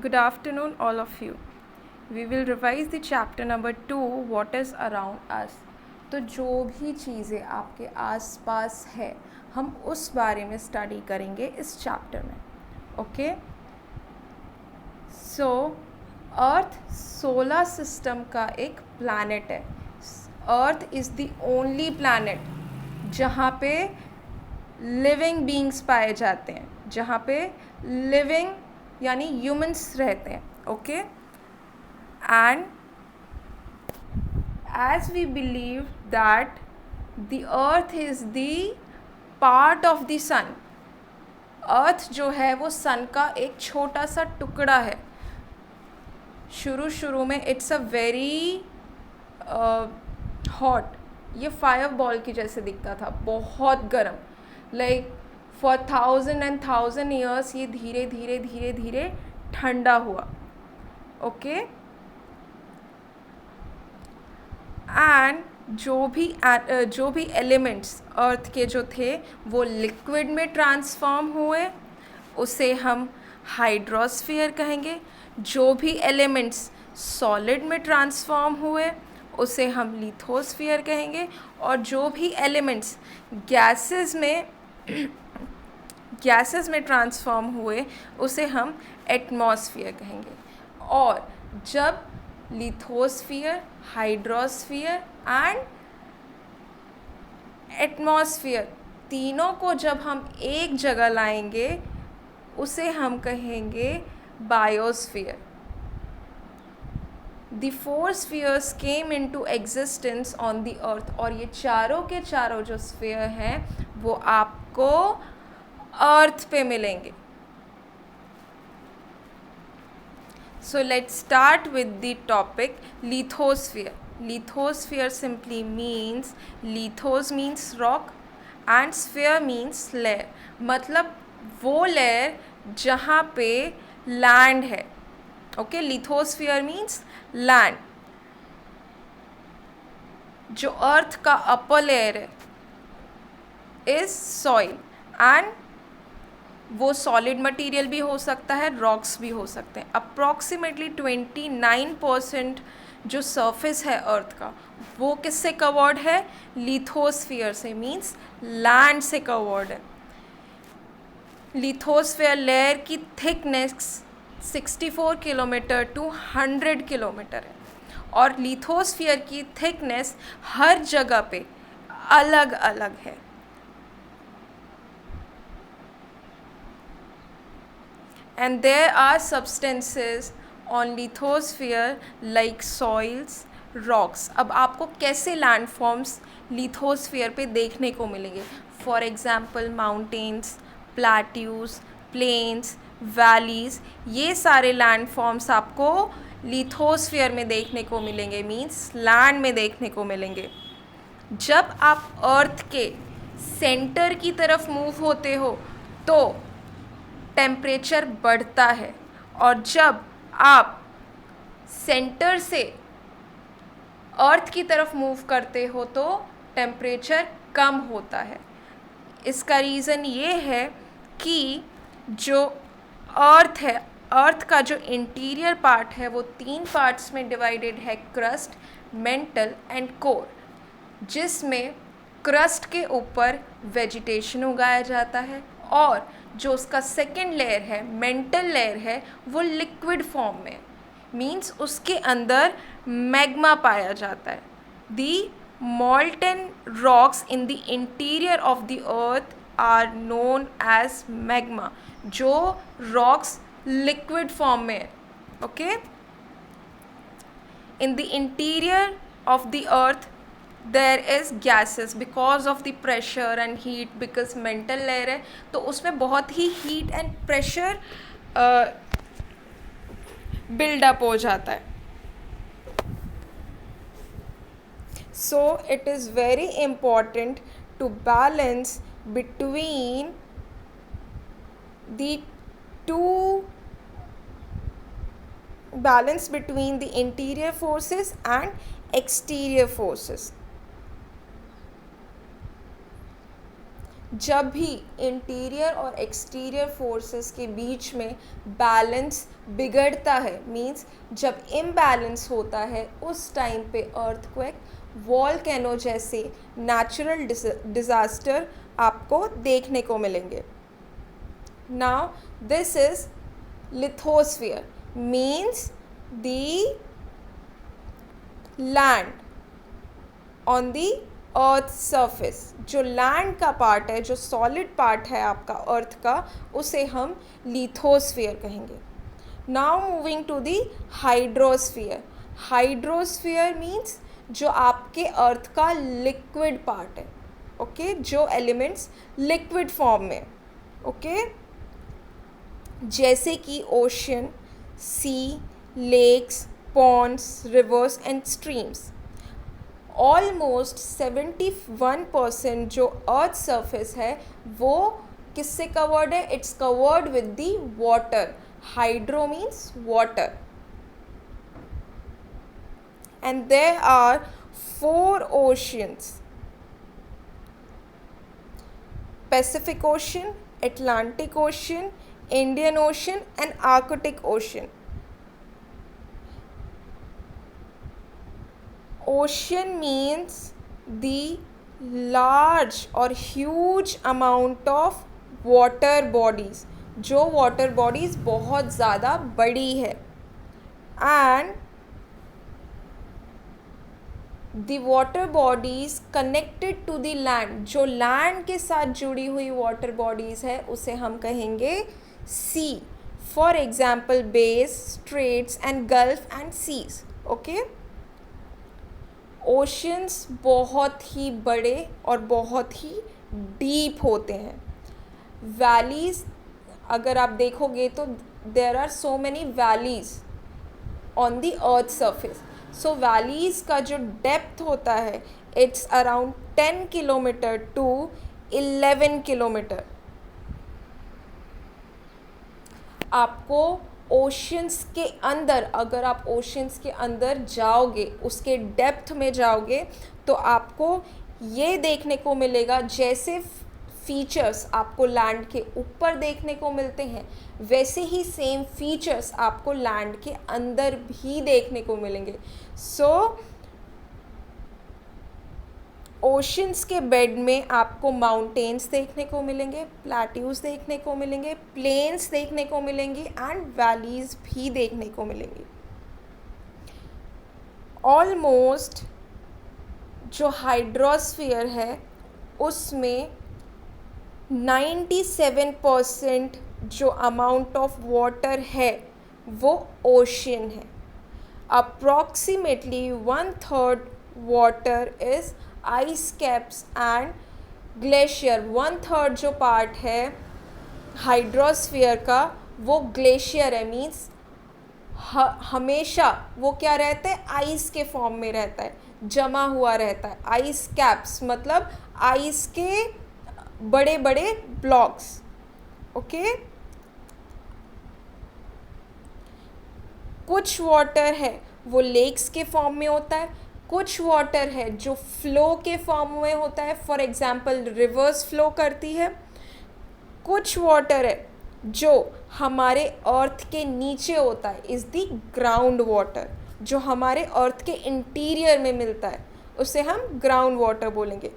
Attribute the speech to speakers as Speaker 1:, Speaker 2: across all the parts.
Speaker 1: Good afternoon, all of you. We will revise the chapter number 2, What is around us. तो जो भी चीज़ें आपके आसपास है हम उस बारे में स्टडी करेंगे इस चैप्टर में. ओके, सो अर्थ सोलर सिस्टम का एक प्लैनेट है. अर्थ इज़ द ओनली प्लैनेट जहाँ पे लिविंग बीइंग्स पाए जाते हैं, जहाँ पे लिविंग यानी ह्यूमंस रहते हैं. Okay, and as we believe that the earth is the part of the sun. Earth जो है वो सन का एक छोटा सा टुकड़ा है. शुरू में इट्स अ वेरी हॉट, ये फायर बॉल की जैसे दिखता था, बहुत गर्म. लाइक फॉर 1000 ईयर्स ये धीरे धीरे ठंडा हुआ. ओके, एंड जो भी एलिमेंट्स अर्थ के जो थे वो लिक्विड में ट्रांसफॉर्म हुए, उसे हम हाइड्रोस्फीयर कहेंगे. जो भी एलिमेंट्स सॉलिड में ट्रांसफॉर्म हुए उसे हम लिथोस्फीयर कहेंगे. और जो भी एलिमेंट्स गैसेस में ट्रांसफॉर्म हुए उसे हम एटमॉस्फेयर कहेंगे. और जब लिथोस्फीयर, हाइड्रोस्फीयर एंड एटमॉस्फेयर तीनों को जब हम एक जगह लाएंगे उसे हम कहेंगे biosphere. The four spheres came into existence on the earth. और ये चारों के चारों जो स्फीयर हैं वो आपको अर्थ पे मिलेंगे. So let's start with the topic lithosphere. Lithosphere simply means, lithos means rock and sphere means layer. मतलब वो लेयर जहाँ पे लैंड है. Okay, lithosphere means land. जो अर्थ का अपर लेयर है इज सॉइल, एंड वो सॉलिड मटेरियल भी हो सकता है, रॉक्स भी हो सकते हैं. अप्रॉक्सीमेटली 29% जो सरफेस है अर्थ का वो किससे कवर्ड है? लिथोस्फीयर से, मीन्स लैंड से कवर्ड है. लिथोस्फीयर लेयर की थिकनेस 64 किलोमीटर टू 100 किलोमीटर है. और लिथोस्फीयर की थिकनेस हर जगह पे अलग अलग है. And there are substances on lithosphere like soils, rocks. अब आपको कैसे लैंडफॉर्म्स लिथोस्फीयर पे देखने को मिलेंगे? For example mountains, plateaus, plains, valleys, ये सारे लैंडफॉर्म्स आपको लिथोस्फीयर में देखने को मिलेंगे, मीन्स लैंड में देखने को मिलेंगे. जब आप अर्थ के सेंटर की तरफ मूव होते हो तो टेम्परेचर बढ़ता है, और जब आप सेंटर से अर्थ की तरफ मूव करते हो तो टेम्परेचर कम होता है. इसका रीज़न ये है कि जो अर्थ है, अर्थ का जो इंटीरियर पार्ट है वो 3 पार्ट्स में डिवाइडेड है, क्रस्ट, मेंटल एंड कोर. जिसमें क्रस्ट के ऊपर वेजिटेशन उगाया जाता है, और जो उसका सेकेंड लेयर है, मेंटल लेयर है, वो लिक्विड फॉर्म में, मीन्स उसके अंदर मैग्मा पाया जाता है. दी molten rocks in the interior of the earth are known as magma. जो rocks liquid form में है. Okay, in the interior of the earth there is gases because of the pressure and heat, because mental layer है तो उसमें बहुत ही heat and pressure build up हो जाता है. So it is very important to balance between the interior forces and exterior forces. जब भी interior और एक्सटीरियर फोर्सेस के बीच में बैलेंस बिगड़ता है, मींस जब इम्बैलेंस होता है, उस टाइम पे अर्थक्वेक, वॉल्केनो जैसे नेचुरल डिज़ास्टर आपको देखने को मिलेंगे. Now this is lithosphere, means the land on the earth surface. जो लैंड का पार्ट है, जो सॉलिड पार्ट है आपका अर्थ का, उसे हम लिथोस्फियर कहेंगे. Now moving to the hydrosphere. Hydrosphere means जो आपके अर्थ का लिक्विड पार्ट है. ओके, जो एलिमेंट्स लिक्विड फॉर्म में, ओके, जैसे कि ocean, sea, lakes, ponds, rivers and streams. Almost 71% जो अर्थ सरफेस है वो किससे कवर्ड है? It's covered with the water. Hydro means water. And there are 4 oceans: Pacific Ocean, Atlantic Ocean, Indian Ocean and Arctic Ocean. Ocean means the large or huge amount of water bodies, जो water bodies बहुत ज़्यादा बड़ी है. And the water bodies connected to the land, जो land के साथ जुड़ी हुई water bodies है उसे हम कहेंगे sea. For example, bays, straits and gulf and seas. Okay? Oceans बहुत ही बड़े और बहुत ही डीप होते हैं. वैलीज़ अगर आप देखोगे तो there are so many valleys on the earth surface. So valleys का जो डेप्थ होता है, it's around 10 kilometre to 11 kilometre. आपको ओशंस के अंदर, अगर आप ओशंस के अंदर जाओगे, उसके डेप्थ में जाओगे, तो आपको ये देखने को मिलेगा जैसे फीचर्स आपको लैंड के ऊपर देखने को मिलते हैं, वैसे ही सेम फीचर्स आपको लैंड के अंदर भी देखने को मिलेंगे. सो ओशंस के बेड में आपको माउंटेन्स देखने को मिलेंगे, प्लेट्यूज देखने को मिलेंगे, प्लेन्स देखने को मिलेंगी एंड वैलीज भी देखने को मिलेंगी. ऑलमोस्ट जो हाइड्रोस्फीयर है उसमें 97% जो अमाउंट ऑफ वाटर है वो ओशन है. Approximately 1/3 water is ice caps and glacier. 1/3 जो पार्ट है हाइड्रोस्फीयर का वो ग्लेशियर है, मीन्स हमेशा वो क्या रहता है? आइस के फॉर्म में रहता है, जमा हुआ रहता है. आइस कैप्स मतलब आइस के बड़े बड़े ब्लॉक्स. ओके, कुछ वाटर है वो लेक्स के फॉर्म में होता है, कुछ वाटर है जो फ्लो के फॉर्म में होता है. फॉर एग्जांपल रिवर्स फ्लो करती है. कुछ वाटर है जो हमारे अर्थ के नीचे होता है, इज़ द ग्राउंड वाटर. जो हमारे अर्थ के इंटीरियर में मिलता है उसे हम ग्राउंड वाटर बोलेंगे.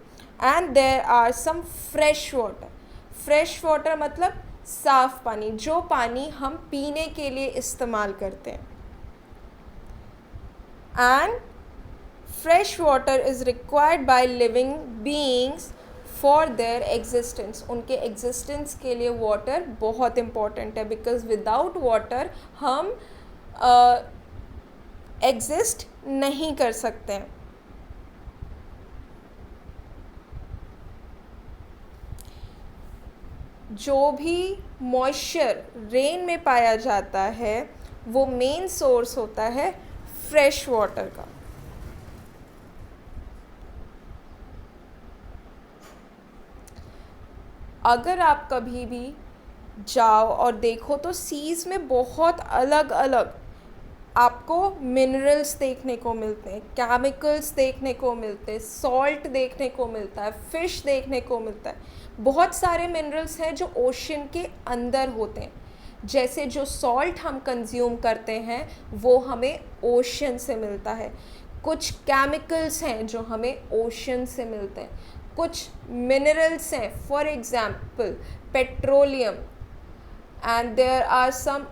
Speaker 1: And there are some fresh water. Fresh water मतलब साफ़ पानी, जो पानी हम पीने के लिए इस्तेमाल करते हैं. And fresh water is required by living beings for their existence. उनके एग्जिस्टेंस के लिए वाटर बहुत इम्पॉर्टेंट है, बिकॉज विदाउट वाटर हम एग्जिस्ट नहीं कर सकते हैं. जो भी मॉइस्चर रेन में पाया जाता है वो मेन सोर्स होता है फ्रेश वाटर का. अगर आप कभी भी जाओ और देखो तो सीज़ में बहुत अलग अलग आपको मिनरल्स देखने को मिलते हैं, केमिकल्स देखने को मिलते हैं, सॉल्ट देखने को मिलता है, फिश देखने को मिलता है। बहुत सारे मिनरल्स हैं जो ओशन के अंदर होते हैं। जैसे जो सॉल्ट हम कंज्यूम करते हैं वो हमें ओशन से मिलता है। कुछ केमिकल्स हैं जो हमें ओशन से मिलते हैं। कुछ मिनरल्स हैं, for example petroleum, and there are some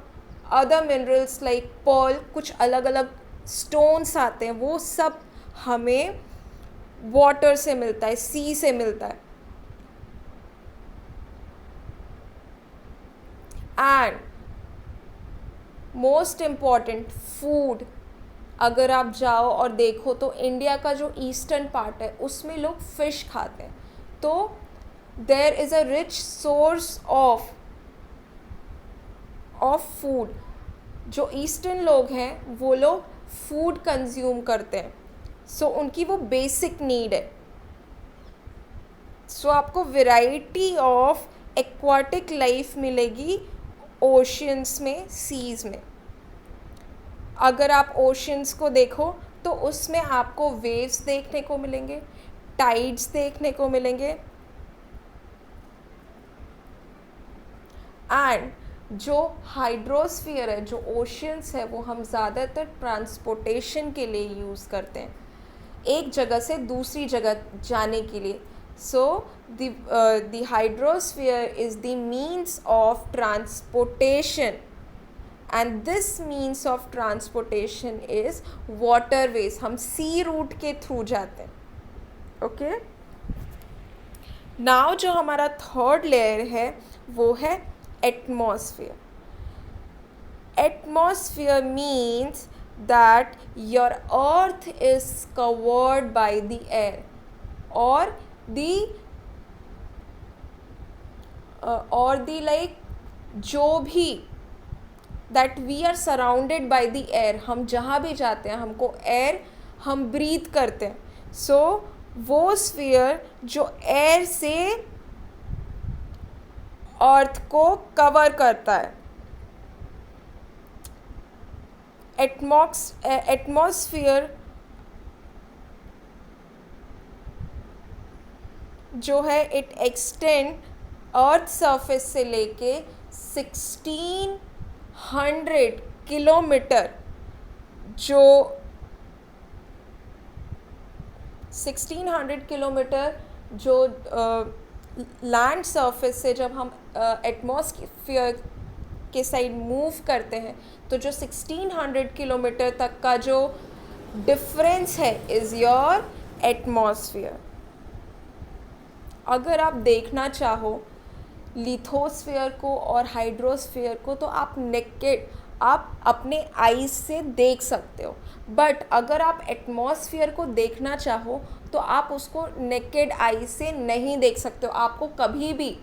Speaker 1: other minerals like pearl. कुछ अलग अलग स्टोन्स आते हैं, वो सब हमें वाटर से मिलता है, सी से मिलता है। एंड मोस्ट इम्पॉर्टेंट फूड, अगर आप जाओ और देखो तो इंडिया का जो ईस्टर्न पार्ट है उसमें लोग फिश खाते हैं। तो there is a rich source of food. जो ईस्टर्न लोग हैं वो लोग फूड कंज्यूम करते हैं, सो उनकी वो बेसिक नीड है। सो आपको वैरायटी ऑफ एक्वाटिक लाइफ मिलेगी ओशंस में, सीज में। अगर आप ओशंस को देखो तो उसमें आपको वेव्स देखने को मिलेंगे, टाइड्स देखने को मिलेंगे, एंड जो हाइड्रोस्फीयर है, जो ओशंस है, वो हम ज़्यादातर ट्रांसपोर्टेशन के लिए यूज़ करते हैं, एक जगह से दूसरी जगह जाने के लिए। So the hydrosphere is the means of transportation, and this means of transportation is waterways. हम सी रूट के थ्रू जाते हैं। ओके, नाउ जो हमारा थर्ड लेयर है वो है atmosphere. Atmosphere means that your earth is covered by the air, or the like जो भी that we are surrounded by the air। हम जहाँ भी जाते हैं हमको एयर, हम ब्रीथ करते हैं। सो वो स्फीयर जो एयर से अर्थ को कवर करता है। एटमॉस्फेयर जो है इट एक्सटेंड अर्थ सरफेस से लेके 1600 किलोमीटर, जो 1600 किलोमीटर जो लैंड सरफेस से जब हम एटमॉस्फेयर के साइड मूव करते हैं तो जो 1600 किलोमीटर तक का जो डिफरेंस है इज़ योर एटमॉस्फेयर। अगर आप देखना चाहो लिथोस्फीयर को और हाइड्रोस्फीयर को तो आप नेकेड, आप अपने आईज से देख सकते हो, बट अगर आप एटमॉस्फेयर को देखना चाहो तो आप उसको नेकेड आई से नहीं देख सकते हो। आपको कभी भी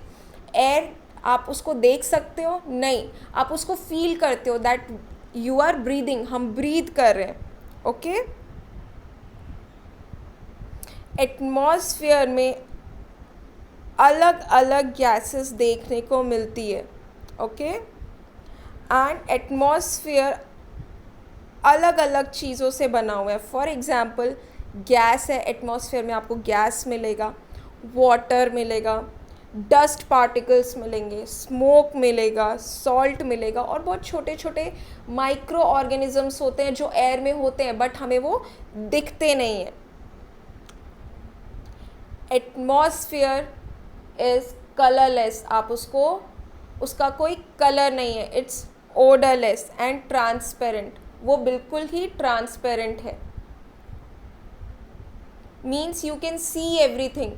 Speaker 1: एयर, आप उसको देख सकते हो नहीं, आप उसको फील करते हो दैट यू आर ब्रीदिंग, हम ब्रीथ कर रहे हैं। ओके, एटमॉस्फेयर में अलग अलग गैसेस देखने को मिलती है। ओके, एंड एटमॉस्फेयर अलग अलग चीज़ों से बना हुआ है। फॉर एग्ज़ाम्पल गैस है, एटमॉस्फेयर में आपको गैस मिलेगा, वाटर मिलेगा, डस्ट पार्टिकल्स मिलेंगे, स्मोक मिलेगा, सॉल्ट मिलेगा, और बहुत छोटे छोटे माइक्रो ऑर्गेनिजम्स होते हैं जो एयर में होते हैं बट हमें वो दिखते नहीं हैं। एटमॉस्फेयर इज़ कलरलेस, आप उसका कोई कलर नहीं है। इट्स ओडरलेस एंड ट्रांसपेरेंट, वो बिल्कुल ही ट्रांसपेरेंट है। Means you can see everything,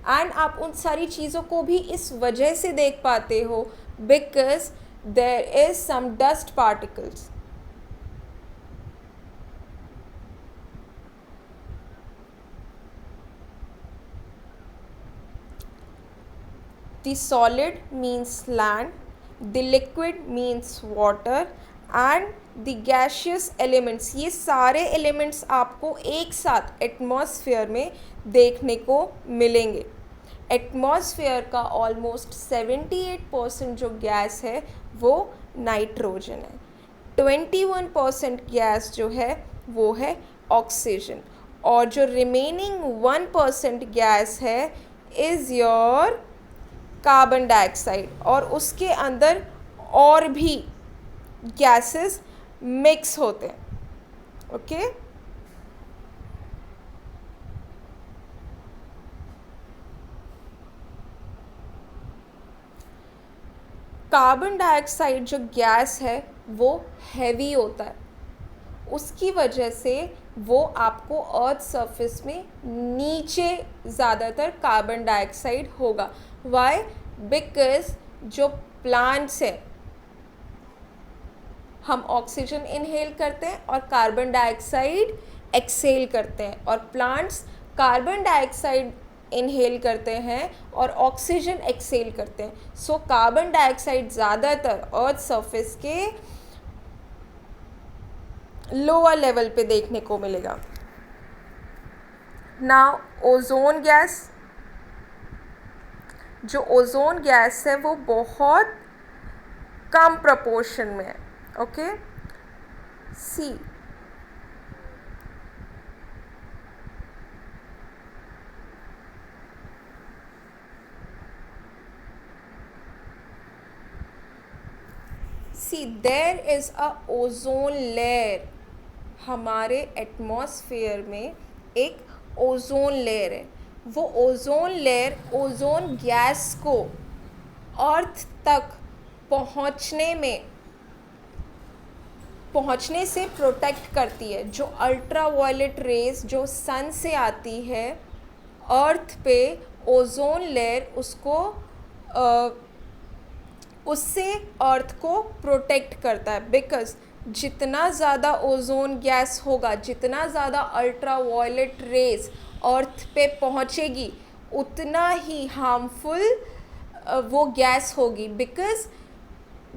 Speaker 1: and आप उन सारी चीज़ों को भी इस वजह से देख पाते हो because there is some dust particles. The solid means land, the liquid means water, and the gaseous elements, ये सारे elements आपको एक साथ एटमॉस्फेयर में देखने को मिलेंगे। एटमॉस्फेयर का ऑलमोस्ट 78% जो गैस है वो नाइट्रोजन है। 21% गैस जो है वो है ऑक्सीजन, और जो रिमेनिंग 1% गैस है इज़ योर कार्बन डाइऑक्साइड, और उसके अंदर और भी गैसेस मिक्स होते हैं। ओके, कार्बन डाइऑक्साइड जो गैस है वो हैवी होता है, उसकी वजह से वो आपको अर्थ सरफेस में नीचे ज़्यादातर कार्बन डाइऑक्साइड होगा। वाई? बिकॉज जो प्लांट्स हैं, हम ऑक्सीजन इनहेल करते हैं और कार्बन डाइऑक्साइड एक्सहेल करते हैं, और प्लांट्स कार्बन डाइऑक्साइड इनहेल करते हैं और ऑक्सीजन एक्सहेल करते हैं। सो कार्बन डाइऑक्साइड ज़्यादातर अर्थ सरफेस के लोअर लेवल पे देखने को मिलेगा। नाउ ओजोन गैस, जो ओजोन गैस है वो बहुत कम प्रपोर्शन में है। Okay, see there is a ozone layer. हमारे एटमॉस्फेयर में एक ओजोन लेयर है। वो ओजोन लेयर ओजोन गैस को अर्थ तक पहुंचने से प्रोटेक्ट करती है। जो अल्ट्रा वायलेट रेज जो सन से आती है अर्थ पे, ओजोन लेयर उससे अर्थ को प्रोटेक्ट करता है। बिकॉज जितना ज़्यादा ओजोन गैस होगा, जितना ज़्यादा अल्ट्रा वायलेट रेज अर्थ पे पहुंचेगी, उतना ही हार्मफुल वो गैस होगी। बिकॉज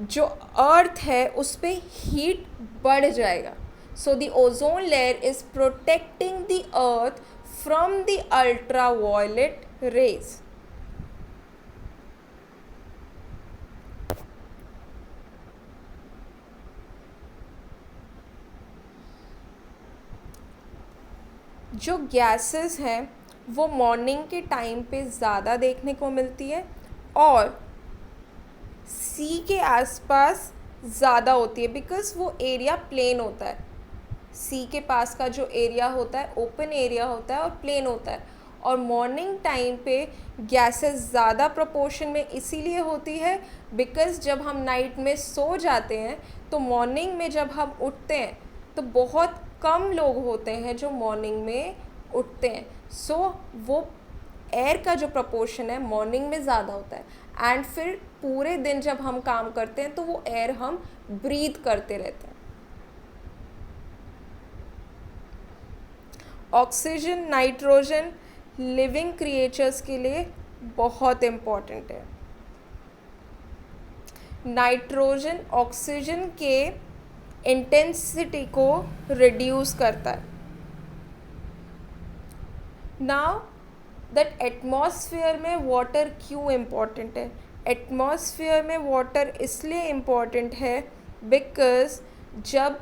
Speaker 1: जो अर्थ है उस पे हीट बढ़ जाएगा। So the ozone layer is protecting the earth from the ultra violet rays. जो गैसेस हैं वो मॉर्निंग के टाइम पे ज़्यादा देखने को मिलती है और सी के आसपास ज़्यादा होती है, बिकॉज़ वो एरिया प्लेन होता है। सी के पास का जो एरिया होता है ओपन एरिया होता है और प्लेन होता है। और मॉर्निंग टाइम पे गैसेस ज़्यादा प्रोपोर्शन में इसीलिए होती है बिकॉज़ जब हम नाइट में सो जाते हैं तो मॉर्निंग में जब हम उठते हैं तो बहुत कम लोग होते हैं जो मॉर्निंग में उठते हैं। सो वो एयर का जो प्रपोर्शन है मॉर्निंग में ज़्यादा होता है एंड फिर पूरे दिन जब हम काम करते हैं तो वो एयर हम ब्रीथ करते रहते हैं। ऑक्सीजन, नाइट्रोजन लिविंग क्रिएचर्स के लिए बहुत इम्पॉर्टेंट है। नाइट्रोजन ऑक्सीजन के इंटेंसिटी को रिड्यूस करता है। नाउ दैट एटमॉस्फेयर में वाटर क्यों इम्पॉर्टेंट है? एटमॉस्फेयर में वाटर इसलिए इम्पॉर्टेंट है बिकॉज जब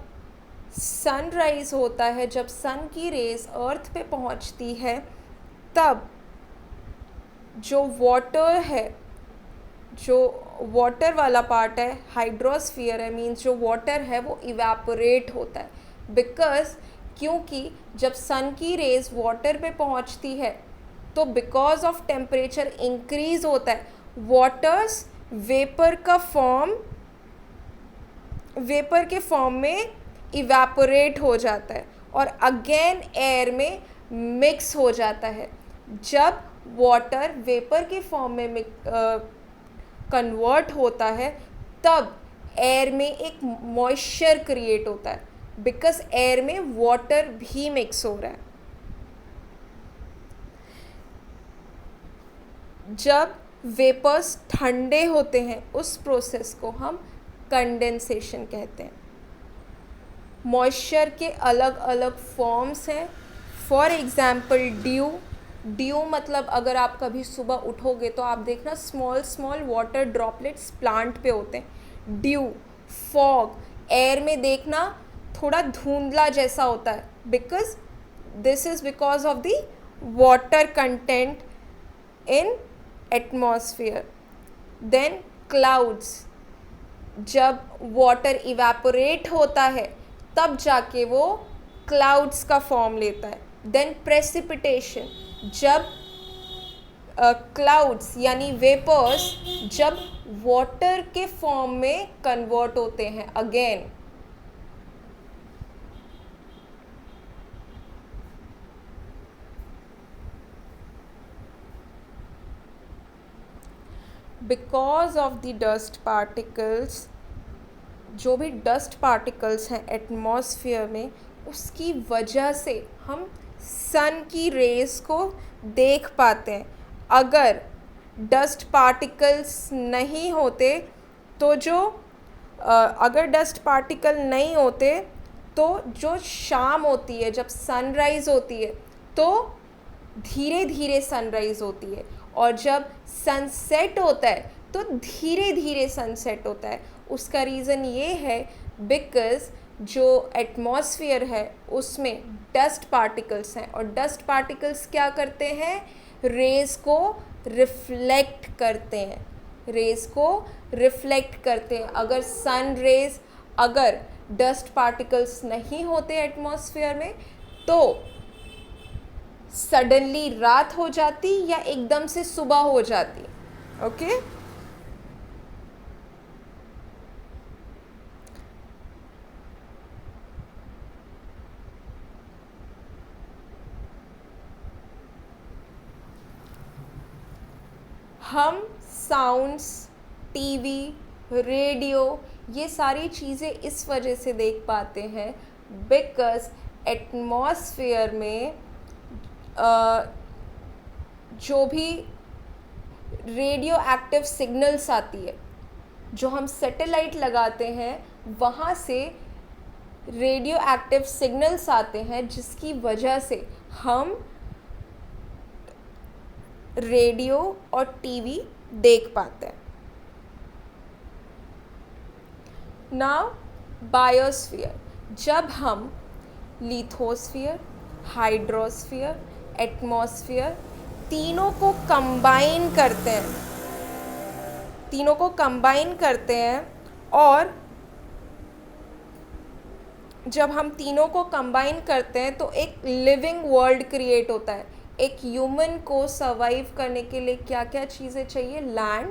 Speaker 1: सनराइज़ होता है, जब सन की रेज अर्थ पे पहुंचती है, तब जो वाटर है, जो वाटर वाला पार्ट है, हाइड्रोस्फीयर है, मीन्स जो वाटर है वो इवेपोरेट होता है। बिकॉज क्योंकि जब सन की रेज वाटर पे पहुंचती है तो बिकॉज ऑफ टेम्परेचर इंक्रीज होता है, वाटर्स वेपर के फॉर्म में इवेपोरेट हो जाता है और अगेन एयर में मिक्स हो जाता है। जब वाटर वेपर के फॉर्म में कन्वर्ट होता है तब एयर में एक मॉइस्चर क्रिएट होता है बिकॉज एयर में वाटर भी मिक्स हो रहा है। जब वेपर्स ठंडे होते हैं उस प्रोसेस को हम कंडेंसेशन कहते हैं। मॉइस्चर के अलग अलग फॉर्म्स हैं। फॉर एग्ज़ाम्पल ड्यू मतलब अगर आप कभी सुबह उठोगे तो आप देखना स्मॉल वाटर ड्रॉपलेट्स प्लांट पे होते हैं। ड्यू, फॉग, एयर में देखना थोड़ा धुंधला जैसा होता है, because this is because of the water content in atmosphere. Then clouds, जब वाटर इवेपोरेट होता है तब जाके वो क्लाउड्स का फॉर्म लेता है. देन प्रेसिपिटेशन, जब क्लाउड्स यानी वेपर्स जब वाटर के फॉर्म में कन्वर्ट होते हैं again. Because of the dust particles, जो भी डस्ट पार्टिकल्स हैं एटमॉस्फेयर में, उसकी वजह से हम सन की रेस को देख पाते हैं. अगर डस्ट पार्टिकल्स नहीं होते तो अगर डस्ट पार्टिकल नहीं होते तो जो शाम होती है, जब सनराइज़ होती है तो धीरे धीरे सनराइज़ होती है, और जब सनसेट होता है तो धीरे धीरे सनसेट होता है. उसका रीज़न ये है बिकॉज़ जो एटमॉस्फेयर है उसमें डस्ट पार्टिकल्स हैं, और डस्ट पार्टिकल्स क्या करते हैं, रेज़ को रिफ्लेक्ट करते हैं. रेज़ को रिफ्लेक्ट करते हैं. अगर डस्ट पार्टिकल्स नहीं होते एटमॉस्फेयर में तो सडनली रात हो जाती या एकदम से सुबह हो जाती. ओके हम साउंड्स, टीवी, रेडियो, ये सारी चीज़ें इस वजह से देख पाते हैं बिकॉज़ एटमॉस्फेयर में जो भी रेडियो एक्टिव सिग्नल्स आती है, जो हम सैटेलाइट लगाते हैं वहाँ से रेडियो एक्टिव सिग्नल्स आते हैं, जिसकी वजह से हम रेडियो और टीवी देख पाते हैं. नाउ बायोस्फीयर, जब हम लिथोस्फीयर, हाइड्रोस्फीयर, एटमॉस्फेयर तीनों को कंबाइन करते हैं और जब हम तीनों को कंबाइन करते हैं तो एक लिविंग वर्ल्ड क्रिएट होता है. एक ह्यूमन को सर्वाइव करने के लिए क्या क्या चीज़ें चाहिए, लैंड,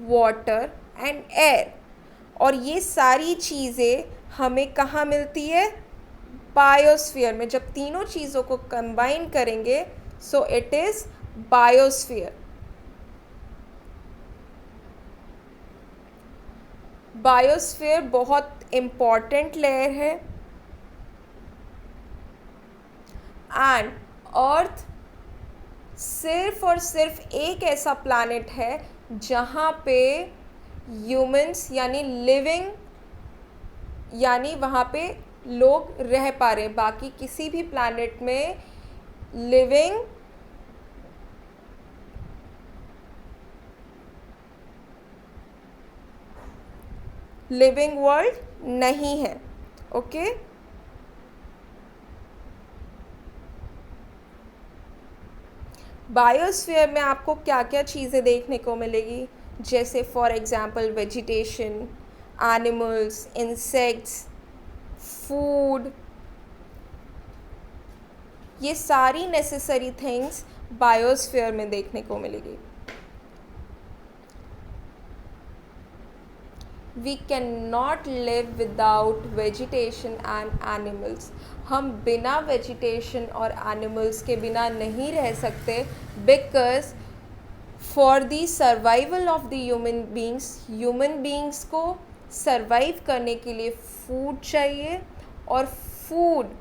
Speaker 1: वाटर एंड एयर. और ये सारी चीज़ें हमें कहाँ मिलती है, बायोस्फीयर में. जब तीनों चीज़ों को कंबाइन करेंगे so it is biosphere. Biosphere बहुत इम्पॉर्टेंट लेयर है एंड अर्थ सिर्फ और सिर्फ एक ऐसा प्लैनेट है जहाँ पे ह्यूमंस यानी लिविंग यानी वहाँ पे लोग रह पा रहे. बाकी किसी भी प्लैनेट में लिविंग वर्ल्ड नहीं है. ओके बायोस्फीयर में आपको क्या क्या चीज़ें देखने को मिलेगी, जैसे for example vegetation, animals, insects, food, ये सारी नेसेसरी थिंग्स बायोस्फीयर में देखने को मिलेगी. We can not live without vegetation and animals. हम बिना वेजिटेशन और एनिमल्स के बिना नहीं रह सकते because for the survival of the human beings को सर्वाइव करने के लिए फूड चाहिए और फूड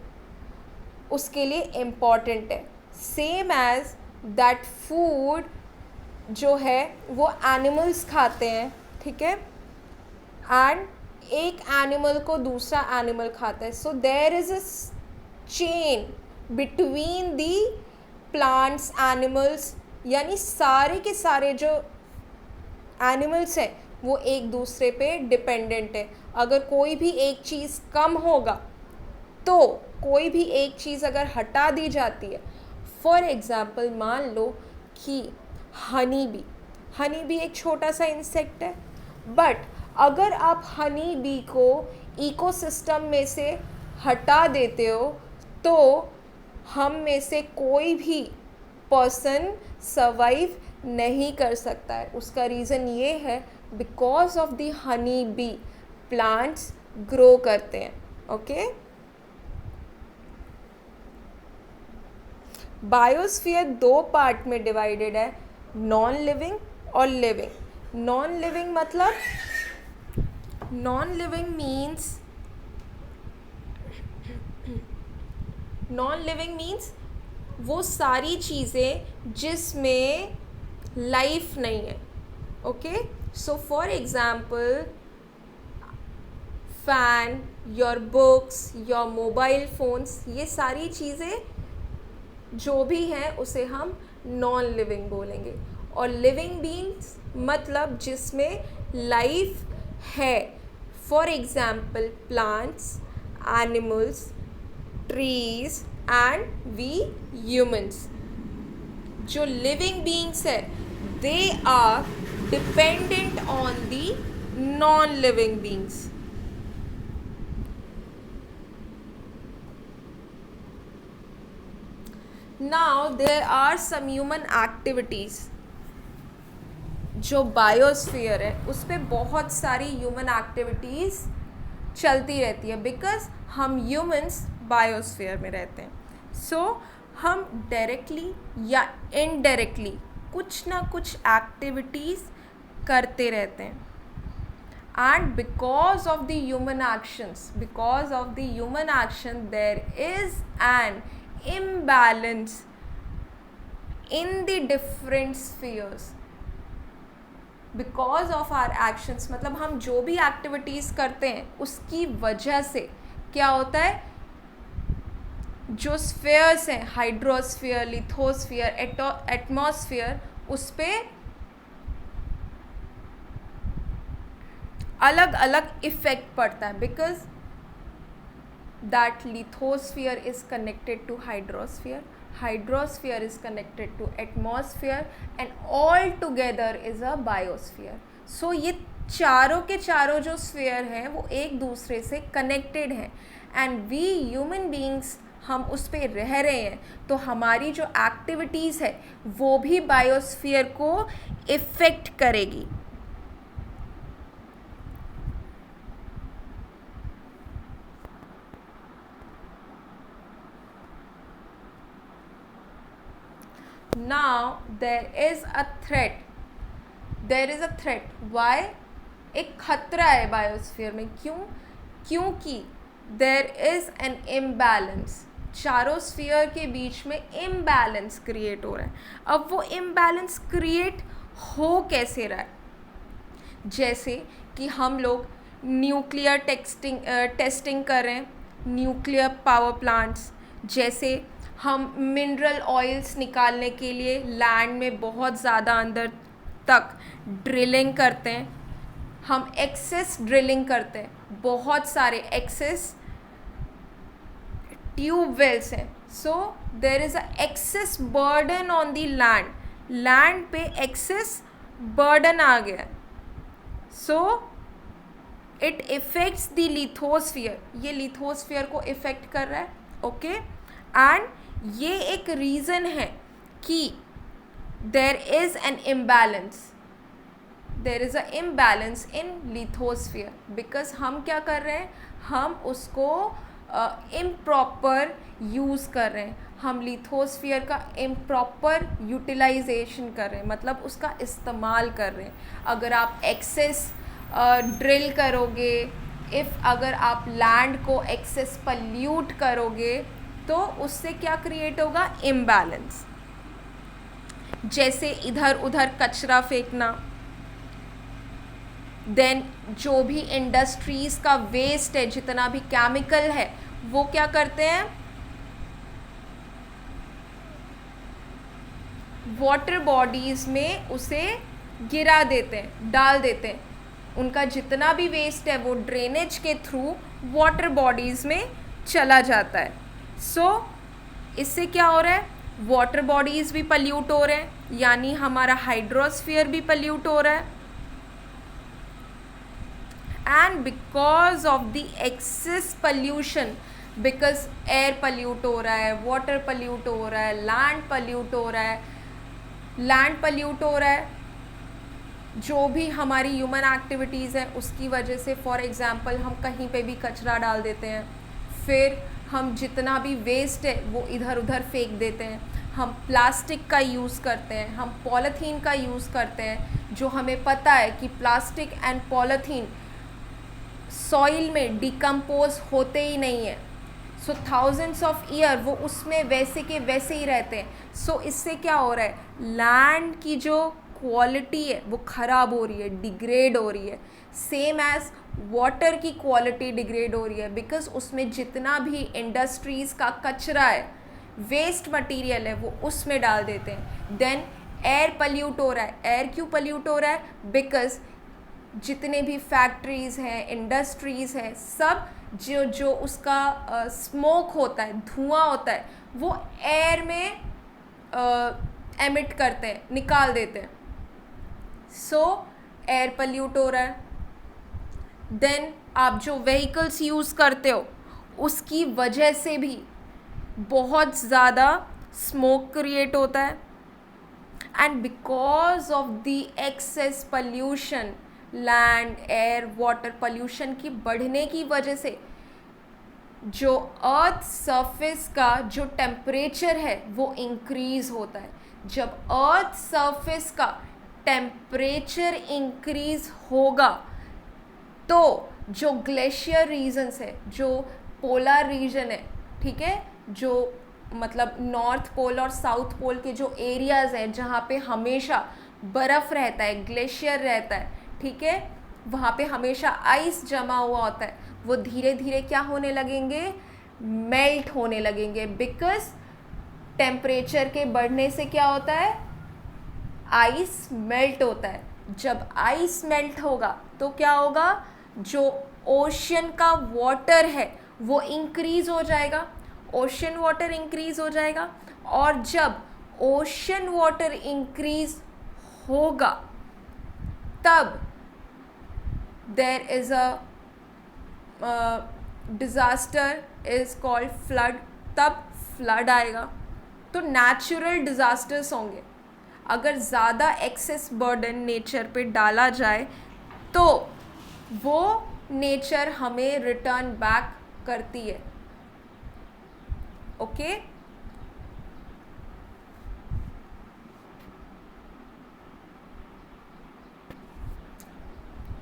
Speaker 1: उसके लिए इम्पॉर्टेंट है. सेम एज दैट फूड जो है वो एनिमल्स खाते हैं, ठीक है, एंड एक एनिमल को दूसरा एनिमल खाता है. So there is a chain between the plants, animals, यानी सारे के सारे जो एनिमल्स हैं वो एक दूसरे पे डिपेंडेंट है. अगर कोई भी एक चीज़ कम होगा तो कोई भी एक चीज़ अगर हटा दी जाती है, फॉर एग्ज़ाम्पल मान लो कि हनी बी एक छोटा सा इंसेक्ट है, बट अगर आप हनी बी को इकोसिस्टम में से हटा देते हो तो हम में से कोई भी पर्सन सर्वाइव नहीं कर सकता है। उसका रीज़न ये है because of the honey bee plants grow करते हैं। ओके, बायोस्फीयर दो पार्ट में डिवाइडेड है, नॉन लिविंग और लिविंग। नॉन लिविंग मतलब नॉन लिविंग मीन्स वो सारी चीज़ें जिसमें लाइफ नहीं है। Okay, so for example fan, your books, your mobile phones, ये सारी चीज़ें जो भी हैं उसे हम नॉन लिविंग बोलेंगे। और लिविंग बीइंग्स मतलब जिसमें लाइफ है, for example plants, animals, trees and we humans. जो लिविंग बीइंग्स है they are dependent on the non living beings. Now there are some human activities. जो बायोस्फीयर है उस पर बहुत सारी ह्यूमन एक्टिविटीज़ चलती रहती है, बिकॉज हम ह्यूमंस बायोस्फीयर में रहते हैं। सो हम डायरेक्टली या इनडायरेक्टली कुछ ना कुछ एक्टिविटीज़ करते रहते हैं। And because of the human action there is an imbalance in the different spheres because of our actions। मतलब हम जो भी एक्टिविटीज़ करते हैं उसकी वजह से क्या होता है, जो स्फीयर्स हैं, हाइड्रोस्फीयर, लिथोस्फीयर, एटमॉस्फेयर, उस पर अलग अलग इफ़ेक्ट पड़ता है। Because that lithosphere is connected to hydrosphere is connected to atmosphere, and all together is a biosphere। so ये चारों के चारों जो स्फीयर हैं वो एक दूसरे से कनेक्टेड हैं, एंड वी ह्यूमन बीइंग्स हम उस पर रह रहे हैं, तो हमारी जो एक्टिविटीज़ है वो भी बायोस्फीयर को इफ़ेक्ट करेगी। Now there is a threat। Why? एक खतरा है बायोस्फीयर में। क्योंकि there is an imbalance। चारों स्फीयर के बीच में इम्बैलेंस क्रिएट हो रहा है। अब वो इम्बैलेंस क्रिएट हो कैसे रहा है? जैसे कि हम लोग न्यूक्लियर टेस्टिंग कर रहे हैं, न्यूक्लियर पावर प्लांट्स, जैसे हम मिनरल ऑयल्स निकालने के लिए लैंड में बहुत ज़्यादा अंदर तक ड्रिलिंग करते हैं, हम एक्सेस ड्रिलिंग करते हैं, बहुत सारे एक्सेस ट्यूब वेल्स हैं। So there is a excess burden on the land पे एक्सेस बर्डन आ गया। So it affects the lithosphere, ये लिथोस्फीयर को इफ़ेक्ट कर रहा है। ओके, एंड ये एक रीज़न है कि there is an imbalance in lithosphere, because हम क्या कर रहे हैं, हम उसको इम्प्रॉपर यूज़ कर रहे हैं, हम लिथोस्फीयर का इम्प्रॉपर यूटिलाइजेशन कर रहे हैं, मतलब उसका इस्तेमाल कर रहे हैं। अगर आप एक्सेस ड्रिल करोगे, अगर आप लैंड को एक्सेस पल्यूट करोगे तो उससे क्या क्रिएट होगा, इम्बैलेंस। जैसे इधर उधर कचरा फेंकना, देन जो भी इंडस्ट्रीज़ का वेस्ट है, जितना भी केमिकल है, वो क्या करते हैं, वाटर बॉडीज़ में उसे गिरा देते हैं, डाल देते हैं। उनका जितना भी वेस्ट है वो ड्रेनेज के थ्रू वाटर बॉडीज़ में चला जाता है. सो इससे क्या हो रहा है, वाटर बॉडीज़ भी पल्यूट हो रहे हैं, यानी हमारा हाइड्रोस्फीयर भी पल्यूट हो रहा है. And because of the excess pollution, because air pollute हो रहा है, वाटर पल्यूट हो रहा है, लैंड पल्यूट हो रहा है, जो भी हमारी ह्यूमन एक्टिविटीज़ है उसकी वजह से. फॉर एग्ज़ाम्पल हम कहीं पे भी कचरा डाल देते हैं, फिर हम जितना भी वेस्ट है वो इधर उधर फेंक देते हैं, हम प्लास्टिक का यूज़ करते हैं, हम पॉलीथीन का यूज़ करते हैं, जो हमें पता है कि प्लास्टिक एंड पॉलीथीन सॉइल में डिकम्पोज होते ही नहीं है. सो थाउजेंड्स ऑफ ईयर वो उसमें वैसे के वैसे ही रहते हैं. सो इससे क्या हो रहा है, लैंड की जो क्वालिटी है वो ख़राब हो रही है, डिग्रेड हो रही है. सेम एज वाटर की क्वालिटी डिग्रेड हो रही है, बिकॉज उसमें जितना भी इंडस्ट्रीज़ का कचरा है, वेस्ट मटेरियल है, वो उसमें डाल देते हैं. देन एयर पल्यूट हो रहा है. एयर क्यों पल्यूट हो रहा है, बिकॉज जितने भी फैक्ट्रीज़ हैं, इंडस्ट्रीज़ हैं, सब जो उसका स्मोक होता है, धुआं होता है, वो एयर में एमिट करते हैं, निकाल देते हैं. सो एयर पल्यूट हो रहा है. देन आप जो व्हीकल्स यूज़ करते हो उसकी वजह से भी बहुत ज़्यादा स्मोक क्रिएट होता है. And because of the excess pollution, land air water pollution की बढ़ने की वजह से जो अर्थ सरफेस का जो टेम्परेचर है वो इंक्रीज़ होता है. जब अर्थ सरफेस का टेम्परेचर इंक्रीज़ होगा तो जो ग्लेशियर रीजन्स है, जो पोलर रीजन है, ठीक है, जो मतलब नॉर्थ पोल और साउथ पोल के जो एरियाज़ हैं जहाँ पे हमेशा बर्फ़ रहता है, ग्लेशियर रहता है, ठीक है, वहाँ पे हमेशा आइस जमा हुआ होता है, वो धीरे धीरे क्या होने लगेंगे, मेल्ट होने लगेंगे. बिकॉज टेम्परेचर के बढ़ने से क्या होता है, आइस मेल्ट होता है. जब आइस मेल्ट होगा तो क्या होगा, जो ओशन का वाटर है वो इंक्रीज़ हो जाएगा, ओशन वाटर इंक्रीज़ हो जाएगा. और जब ओशन वाटर इंक्रीज़ होगा तब there is a disaster is called flood. तब फ्लड आएगा. तो नेचुरल डिज़ास्टर्स होंगे. अगर ज़्यादा एक्सेस बर्डन नेचर पे डाला जाए तो वो नेचर हमें रिटर्न बैक करती है. Okay,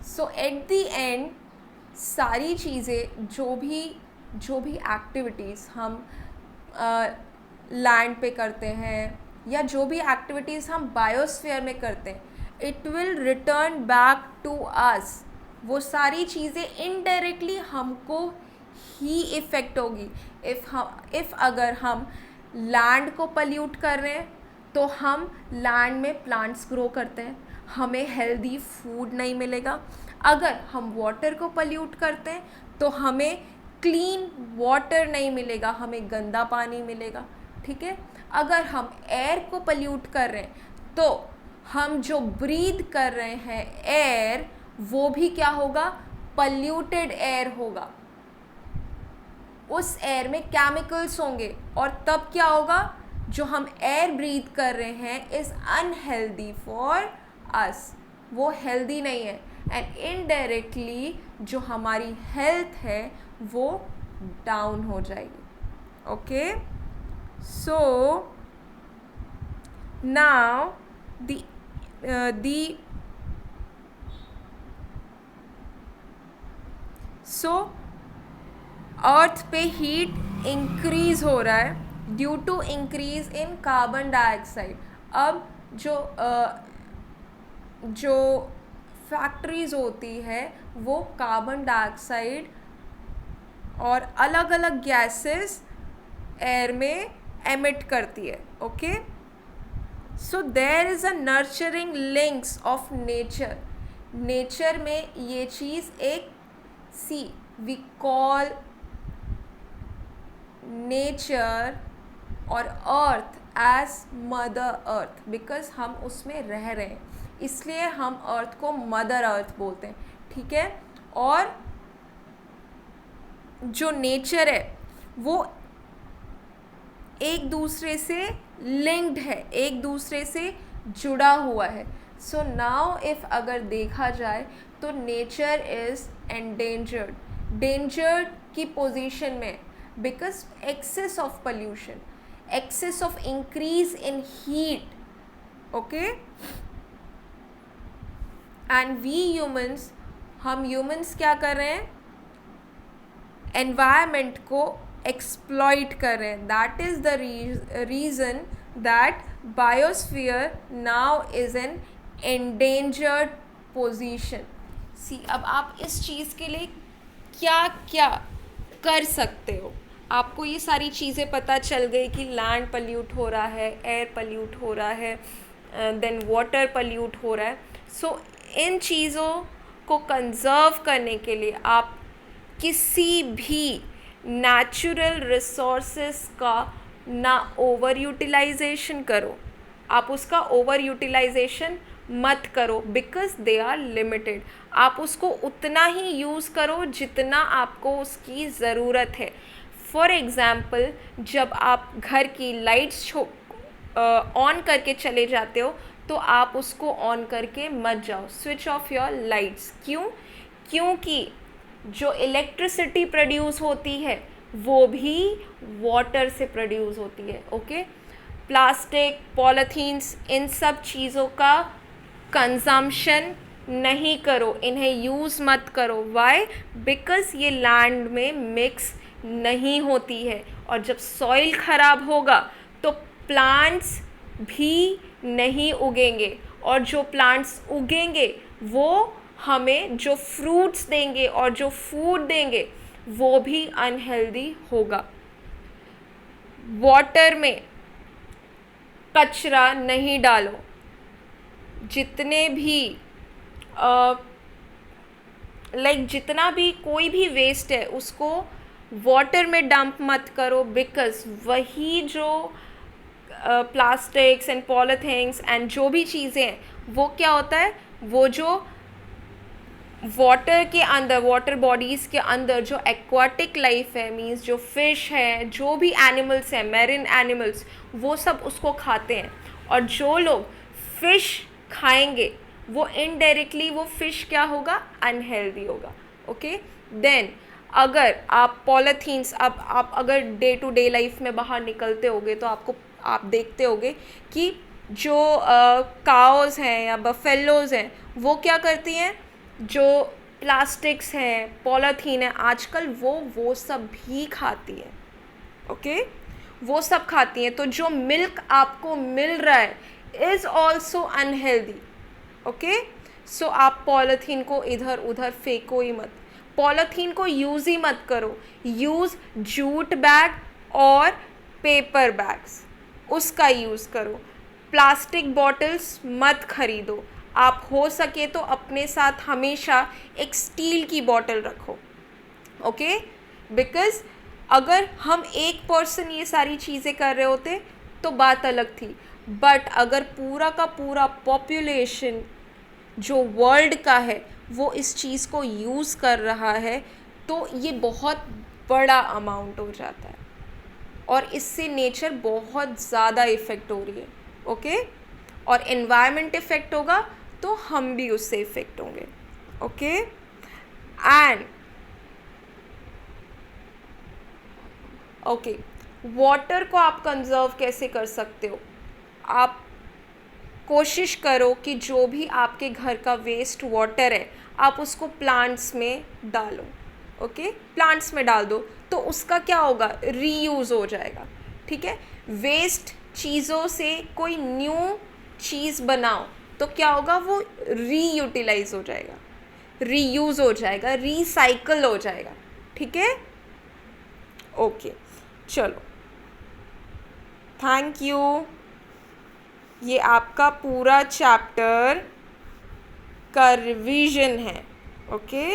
Speaker 1: so at the end सारी चीज़ें जो भी एक्टिविटीज़ हम लैंड पे करते हैं या जो भी एक्टिविटीज़ हम बायोस्फीयर में करते हैं, it will return back to us. वो सारी चीज़ें इनडायरेक्टली हमको ही इफ़ेक्ट होगी. इफ़ अगर हम लैंड को पल्यूट कर रहे हैं तो हम लैंड में प्लांट्स ग्रो करते हैं, हमें हेल्दी फूड नहीं मिलेगा. अगर हम वाटर को पल्यूट करते हैं तो हमें क्लीन वाटर नहीं मिलेगा, हमें गंदा पानी मिलेगा. ठीक है, अगर हम एयर को पल्यूट कर रहे हैं तो हम जो ब्रीथ कर रहे हैं एयर, वो भी क्या होगा, पल्यूटेड एयर होगा. उस एयर में केमिकल्स होंगे और तब क्या होगा, जो हम एयर ब्रीथ कर रहे हैं इज़ अनहेल्दी फॉर अस, वो हेल्दी नहीं है. एंड इनडायरेक्टली जो हमारी हेल्थ है वो डाउन हो जाएगी. ओके, सो नाउ सो अर्थ पे हीट इंक्रीज़ हो रहा है due to increase in carbon dioxide. अब जो फैक्ट्रीज़ होती है वो कार्बन डाइऑक्साइड और अलग अलग गैसेस एयर में एमिट करती है. Okay, so there is a nurturing links of nature. Nature में ये चीज़ एक सी वी कॉल नेचर और अर्थ एज मदर अर्थ, बिकॉज हम उसमें रह रहे हैं, इसलिए हम अर्थ को मदर अर्थ बोलते हैं, ठीक है। और जो नेचर है वो एक दूसरे से लिंक्ड है, एक दूसरे से जुड़ा हुआ है। सो नाउ इफ़ अगर देखा जाए तो नेचर इज़ एंडेंजर्ड, डेंजर्ड की पोजीशन में, because excess of pollution, excess of increase in heat, okay. And we humans, हम ह्यूमंस क्या कर रहे हैं, एनवायरमेंट को एक्सप्लॉइट कर रहे हैं। That is the reason that biosphere now is an endangered position. See, अब आप इस चीज़ के लिए क्या क्या कर सकते हो। आपको ये सारी चीज़ें पता चल गई कि लैंड पल्यूट हो रहा है, एयर पल्यूट हो रहा है, देन वाटर पल्यूट हो रहा है। सो इन चीज़ों को कंजर्व करने के लिए आप किसी भी नेचुरल रिसोर्सेस का ना ओवर यूटिलाइजेशन करो, आप उसका ओवर यूटिलाइजेशन मत करो, बिकॉज दे आर लिमिटेड। आप उसको उतना ही यूज़ करो जितना आपको उसकी ज़रूरत है। फॉर एग्ज़ाम्पल, जब आप घर की लाइट्स ऑन करके चले जाते हो तो आप उसको ऑन करके मत जाओ, स्विच ऑफ योर लाइट्स। क्यों? क्योंकि जो इलेक्ट्रिसिटी प्रोड्यूस होती है वो भी वाटर से प्रोड्यूस होती है, ओके। प्लास्टिक, पॉलीथीन्स, इन सब चीज़ों का कंजम्पशन नहीं करो, इन्हें यूज़ मत करो। वाई? बिकॉज़ ये लैंड में मिक्स नहीं होती है, और जब सॉइल ख़राब होगा तो प्लांट्स भी नहीं उगेंगे, और जो प्लांट्स उगेंगे वो हमें जो फ्रूट्स देंगे और जो फूड देंगे वो भी अनहेल्दी होगा। वाटर में कचरा नहीं डालो, जितने भी जितना भी कोई भी वेस्ट है उसको वाटर में डंप मत करो, बिकॉज वही जो प्लास्टिक्स एंड पॉलीथीन्स एंड जो भी चीज़ें हैं वो क्या होता है, वो जो वाटर के अंदर, वाटर बॉडीज़ के अंदर जो एक्वाटिक लाइफ है, मीन्स जो फिश है, जो भी एनिमल्स हैं, मैरिन एनिमल्स, वो सब उसको खाते हैं। और जो लोग फिश खाएंगे वो इनडायरेक्टली वो फिश क्या होगा, अनहेल्दी होगा, ओके। देन अगर आप पॉलीथीन्स, अब आप अगर डे टू डे लाइफ में बाहर निकलते होगे तो आप देखते होगे कि जो काउज़ हैं या बफेलोज़ हैं वो क्या करती हैं, जो प्लास्टिक्स हैं, पॉलीथीन है, आजकल वो सब भी खाती हैं, ओके। वो सब खाती हैं, तो जो मिल्क आपको मिल रहा है इज़ ऑल्सो अनहेल्दी, ओके। सो आप पॉलीथीन को इधर उधर फेंको ही मत, पॉलीथीन को यूज़ ही मत करो। यूज़ जूट बैग और पेपर बैग्स, उसका यूज़ करो। प्लास्टिक बॉटल्स मत खरीदो। आप हो सके तो अपने साथ हमेशा एक स्टील की बॉटल रखो, ओके। बिकॉज़ अगर हम एक पर्सन ये सारी चीज़ें कर रहे होते तो बात अलग थी, बट अगर पूरा का पूरा पॉपुलेशन जो वर्ल्ड का है वो इस चीज़ को यूज़ कर रहा है तो ये बहुत बड़ा अमाउंट हो जाता है, और इससे नेचर बहुत ज़्यादा इफ़ेक्ट हो रही है, ओके। और एनवायरनमेंट इफ़ेक्ट होगा तो हम भी उससे इफ़ेक्ट होंगे, ओके। एंड ओके, वाटर को आप कंजर्व कैसे कर सकते हो? आप कोशिश करो कि जो भी आपके घर का वेस्ट वाटर है आप उसको प्लांट्स में डालो, ओके। प्लांट्स में डाल दो तो उसका क्या होगा, रीयूज़ हो जाएगा, ठीक है। वेस्ट चीज़ों से कोई न्यू चीज़ बनाओ तो क्या होगा, वो रीयूटिलाइज हो जाएगा, रीयूज़ हो जाएगा, रीसाइकल हो जाएगा, ठीक है। ओके, चलो, थैंक यू। ये आपका पूरा चैप्टर का रिवीजन है। ओके।